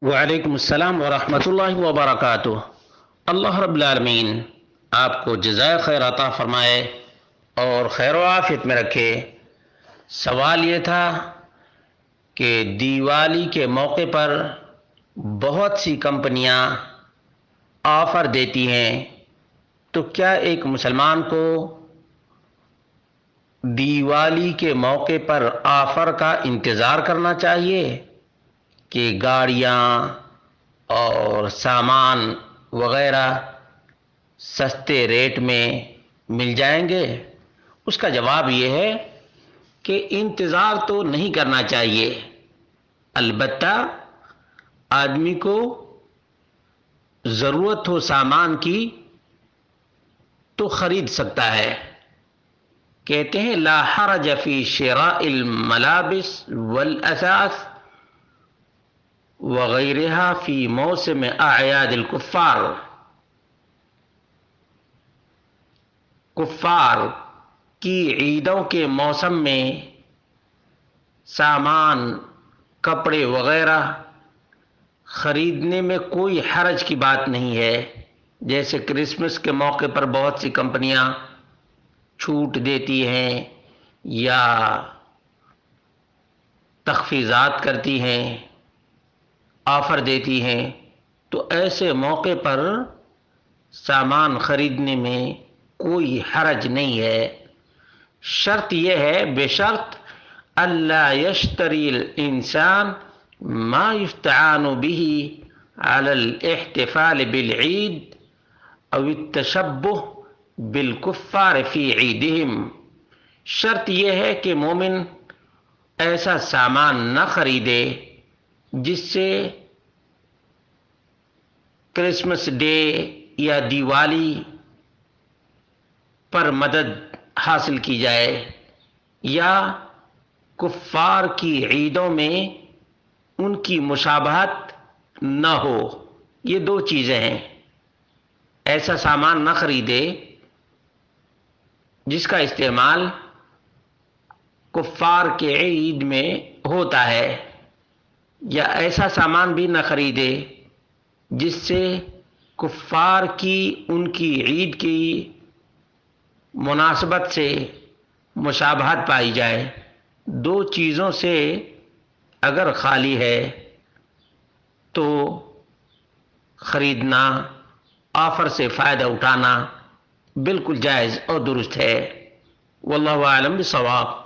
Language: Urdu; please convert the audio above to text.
وعلیکم السلام ورحمۃ اللہ وبرکاتہ۔ اللہ رب العالمین آپ کو جزائے خیر عطا فرمائے اور خیر و عافیت میں رکھے۔ سوال یہ تھا کہ دیوالی کے موقع پر بہت سی کمپنیاں آفر دیتی ہیں، تو کیا ایک مسلمان کو دیوالی کے موقع پر آفر کا انتظار کرنا چاہیے کہ گاڑیاں اور سامان وغیرہ سستے ریٹ میں مل جائیں گے؟ اس کا جواب یہ ہے کہ انتظار تو نہیں کرنا چاہیے، البتہ آدمی کو ضرورت ہو سامان کی تو خرید سکتا ہے۔ کہتے ہیں لا حرج فی شراء الملابس والاثاث وغیرہا فی موسم اعیاد الکفار۔ کفار کی عیدوں کے موسم میں سامان، کپڑے وغیرہ خریدنے میں کوئی حرج کی بات نہیں ہے۔ جیسے کرسمس کے موقع پر بہت سی کمپنیاں چھوٹ دیتی ہیں یا تخفیضات کرتی ہیں، آفر دیتی ہیں، تو ایسے موقع پر سامان خریدنے میں کوئی حرج نہیں ہے۔ شرط یہ ہے، بے شرط اللہ یشتری الانسان ما یستعان به علی الاحتفال بالعید او التشبہ بالکفار فی عیدہم۔ شرط یہ ہے کہ مومن ایسا سامان نہ خریدے جس سے کرسمس ڈے یا دیوالی پر مدد حاصل کی جائے یا کفار کی عیدوں میں ان کی مشابہت نہ ہو۔ یہ دو چیزیں ہیں۔ ایسا سامان نہ خریدے جس کا استعمال کفار کے عید میں ہوتا ہے، یا ایسا سامان بھی نہ خریدے جس سے کفار کی ان کی عید کی مناسبت سے مشابہت پائی جائے۔ دو چیزوں سے اگر خالی ہے تو خریدنا، آفر سے فائدہ اٹھانا بالکل جائز اور درست ہے۔ واللہ اعلم بالصواب۔